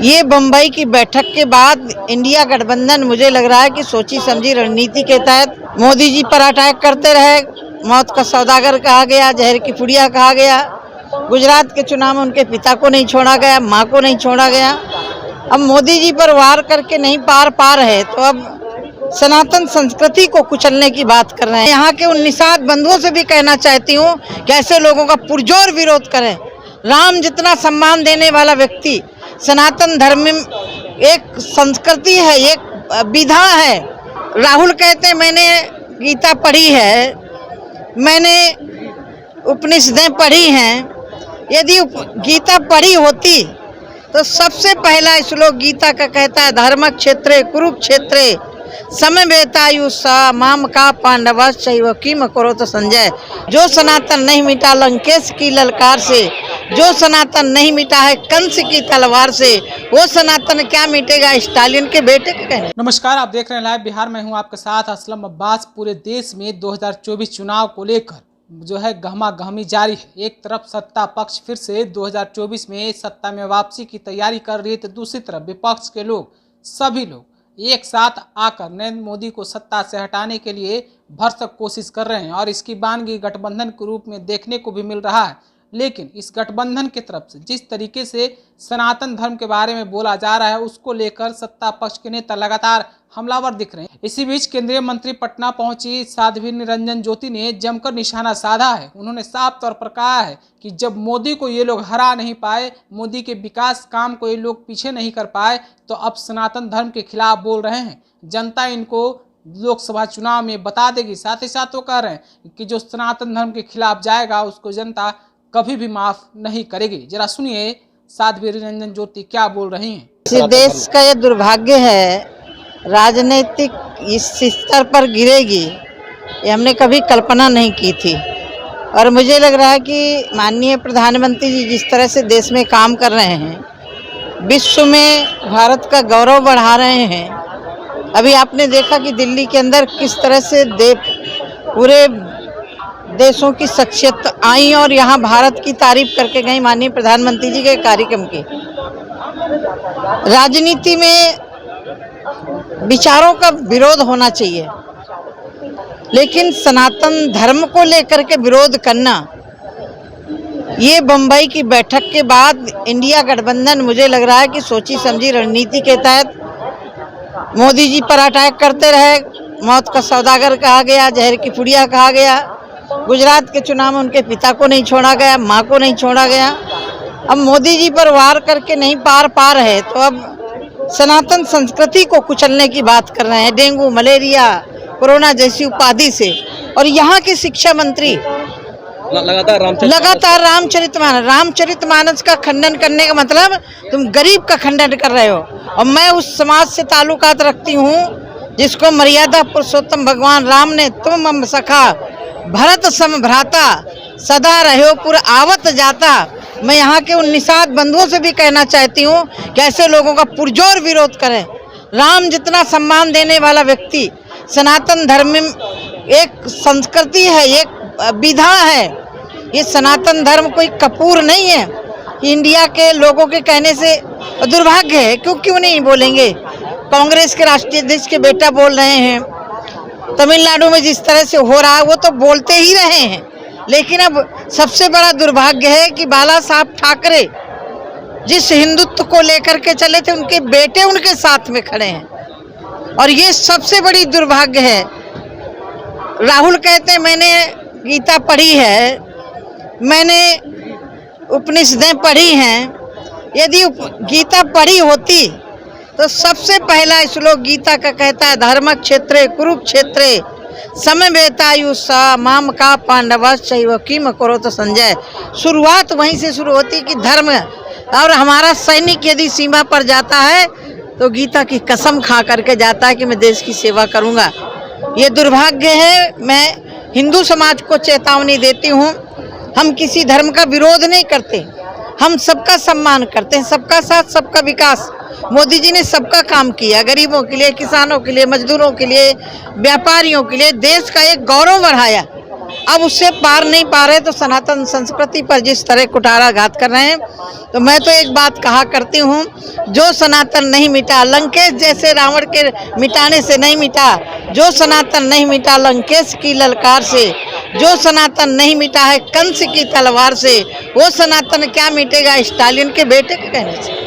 ये बम्बई की बैठक के बाद इंडिया गठबंधन मुझे लग रहा है कि सोची समझी रणनीति के तहत मोदी जी पर अटैक करते रहे। मौत का सौदागर कहा गया, जहर की पुड़िया कहा गया। गुजरात के चुनाव में उनके पिता को नहीं छोड़ा गया, माँ को नहीं छोड़ा गया। अब मोदी जी पर वार करके नहीं पार है तो अब सनातन संस्कृति को कुचलने की बात कर रहे हैं। यहाँ के उन निषाद बंधुओं से भी कहना चाहती हूँ कि ऐसे लोगों का पुरजोर विरोध करें। राम जितना सम्मान देने वाला व्यक्ति, सनातन धर्म में एक संस्कृति है, एक विधा है। राहुल कहते हैं मैंने गीता पढ़ी है, मैंने उपनिषदें पढ़ी हैं। यदि गीता पढ़ी होती तो सबसे पहला श्लोक गीता का कहता है, धर्म क्षेत्रे कुरुक्षेत्रे समवेतायुषा माम का पांडवश्चैव किम करोत संजय। जो सनातन नहीं मिटा लंकेश की ललकार से, जो सनातन नहीं मिटा है कंस की तलवार से, वो सनातन क्या मिटेगा स्टालिन के बेटे के कहने। नमस्कार, आप देख रहे हैं लाइव बिहार। मैं हूं आपके साथ असलम अब्बास। पूरे देश में 2024 चुनाव को लेकर जो है गहमा गहमी जारी है। एक तरफ सत्ता पक्ष फिर से 2024 में सत्ता में वापसी की तैयारी कर रही है, तो दूसरी तरफ विपक्ष के लोग, सभी लोग एक साथ आकर नरेंद्र मोदी को सत्ता से हटाने के लिए भरसक कोशिश कर रहे हैं और इसकी बानगी गठबंधन के रूप में देखने को भी मिल रहा है। लेकिन इस गठबंधन की तरफ से जिस तरीके से सनातन धर्म के बारे में बोला जा रहा है, उसको लेकर सत्ता पक्ष के नेता लगातार हमलावर दिख रहे हैं। इसी बीच केंद्रीय मंत्री पटना पहुंची साध्वी निरंजन ज्योति ने जमकर निशाना साधा है। उन्होंने साफ तौर पर कहा है कि जब मोदी को ये लोग हरा नहीं पाए, मोदी के विकास काम को ये लोग पीछे नहीं कर पाए, तो अब सनातन धर्म के खिलाफ बोल रहे हैं। जनता इनको लोकसभा चुनाव में बता देगी। साथ ही साथ वो कह रहे हैं कि जो सनातन धर्म के खिलाफ जाएगा उसको जनता कभी भी माफ नहीं करेगी। जरा सुनिए साध्वी निरंजन ज्योति क्या बोल रही हैं। इस देश का ये दुर्भाग्य है, राजनीतिक इस स्तर पर गिरेगी ये हमने कभी कल्पना नहीं की थी। और मुझे लग रहा है कि माननीय प्रधानमंत्री जी जिस तरह से देश में काम कर रहे हैं, विश्व में भारत का गौरव बढ़ा रहे हैं। अभी आपने देखा कि दिल्ली के अंदर किस तरह से पूरे देशों की शख्सियत आई और यहाँ भारत की तारीफ करके गई माननीय प्रधानमंत्री जी के कार्यक्रम की। राजनीति में विचारों का विरोध होना चाहिए, लेकिन सनातन धर्म को लेकर के विरोध करना, ये बम्बई की बैठक के बाद इंडिया गठबंधन मुझे लग रहा है कि सोची समझी रणनीति के तहत मोदी जी पर अटैक करते रहे। मौत का सौदागर कहा गया, जहर की पुड़िया कहा गया। गुजरात के चुनाव में उनके पिता को नहीं छोड़ा गया, माँ को नहीं छोड़ा गया। अब मोदी जी पर वार करके नहीं पार है तो अब सनातन संस्कृति को कुचलने की बात कर रहे हैं। डेंगू, मलेरिया, कोरोना जैसी उपाधि से। और यहाँ के शिक्षा मंत्री लगातार रामचरितमानस का खंडन करने का मतलब तुम गरीब का खंडन कर रहे हो। और मैं उस समाज से ताल्लुकात रखती हूँ जिसको मर्यादा पुरुषोत्तम भगवान राम ने तुम मम सखा भरत सम भ्राता सदा रहो पुर आवत जाता। मैं यहाँ के उन निषाद बंधुओं से भी कहना चाहती हूँ कि ऐसे लोगों का पुरजोर विरोध करें। राम जितना सम्मान देने वाला व्यक्ति, सनातन धर्म में एक संस्कृति है, एक विधा है। ये सनातन धर्म कोई कपूर नहीं है। इंडिया के लोगों के कहने से दुर्भाग्य है, क्यों नहीं बोलेंगे। कांग्रेस के राष्ट्रीय अध्यक्ष के बेटा बोल रहे हैं, तमिलनाडु में जिस तरह से हो रहा है वो तो बोलते ही रहे हैं। लेकिन अब सबसे बड़ा दुर्भाग्य है कि बाला साहब ठाकरे जिस हिंदुत्व को लेकर के चले थे, उनके बेटे उनके साथ में खड़े हैं। और ये सबसे बड़ी दुर्भाग्य है। राहुल कहते हैं मैंने गीता पढ़ी है, मैंने उपनिषदें पढ़ी हैं। यदि गीता पढ़ी होती तो सबसे पहला श्लोक गीता का कहता है, धर्म क्षेत्रे कुरुक्षेत्रे समवेतायुषा माम का पांडवश्चैव किम करोत संजय। शुरुआत वहीं से शुरू होती कि धर्म और हमारा सैनिक यदि सीमा पर जाता है तो गीता की कसम खा करके जाता है कि मैं देश की सेवा करूंगा। ये दुर्भाग्य है। मैं हिंदू समाज को चेतावनी देती हूँ, हम किसी धर्म का विरोध नहीं करते, हम सबका सम्मान करते हैं। सबका साथ सबका विकास। मोदी जी ने सबका काम किया, गरीबों के लिए, किसानों के लिए, मजदूरों के लिए, व्यापारियों के लिए, देश का एक गौरव बढ़ाया। अब उससे पार नहीं पा रहे तो सनातन संस्कृति पर जिस तरह कुठाराघात कर रहे हैं, तो मैं तो एक बात कहा करती हूँ, जो सनातन नहीं मिटा लंकेश जैसे रावण के मिटाने से नहीं मिटा, जो सनातन नहीं मिटा लंकेश की ललकार से, जो सनातन नहीं मिटा है कंस की तलवार से, वो सनातन क्या मिटेगा स्टालिन के बेटे के कहने से।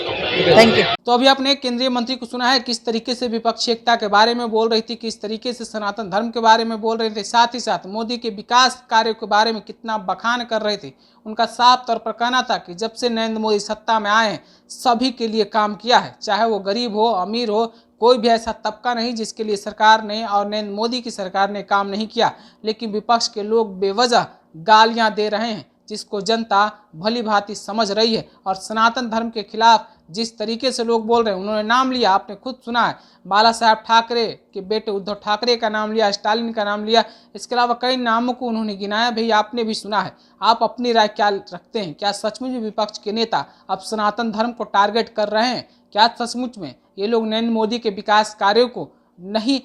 Thank you. तो अभी आपने केंद्रीय मंत्री को सुना है किस तरीके से विपक्षी एकता के बारे में बोल रही थी, किस तरीके से सनातन धर्म के बारे में बोल रहे थे, साथ ही साथ मोदी के विकास कार्यों के बारे में कितना बखान कर रहे थे। उनका साफ तौर पर कहना था कि जब से नरेंद्र मोदी सत्ता में आए हैं सभी के लिए काम किया है, चाहे वो गरीब हो अमीर हो, कोई भी ऐसा तबका नहीं जिसके लिए सरकार ने और नरेंद्र मोदी की सरकार ने काम नहीं किया। लेकिन विपक्ष के लोग बेवजह गालियां दे रहे हैं, जिसको जनता भली भांति समझ रही है। और सनातन धर्म के खिलाफ जिस तरीके से लोग बोल रहे हैं, उन्होंने नाम लिया, आपने खुद सुना है, बाला साहब ठाकरे के बेटे उद्धव ठाकरे का नाम लिया, स्टालिन का नाम लिया, इसके अलावा कई नामों को उन्होंने गिनाया। भाई आपने भी सुना है, आप अपनी राय क्या रखते हैं? क्या सचमुच में विपक्ष के नेता अब सनातन धर्म को टारगेट कर रहे हैं? क्या सचमुच में ये लोग नरेंद्र मोदी के विकास कार्यों को नहीं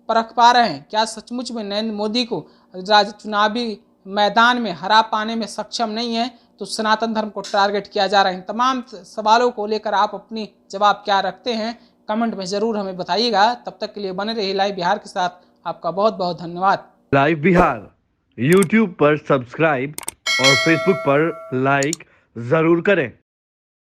परख पा रहे हैं? क्या सचमुच में नरेंद्र मोदी को चुनावी मैदान में हरा पाने में सक्षम नहीं है, तो सनातन धर्म को टारगेट किया जा रहा है? इन तमाम सवालों को लेकर आप अपनी जवाब क्या रखते हैं, कमेंट में ज़रूर हमें बताइएगा। तब तक के लिए बने रहिए लाइव बिहार के साथ। आपका बहुत बहुत धन्यवाद। लाइव बिहार यूट्यूब पर सब्सक्राइब और फेसबुक पर लाइक जरूर करें।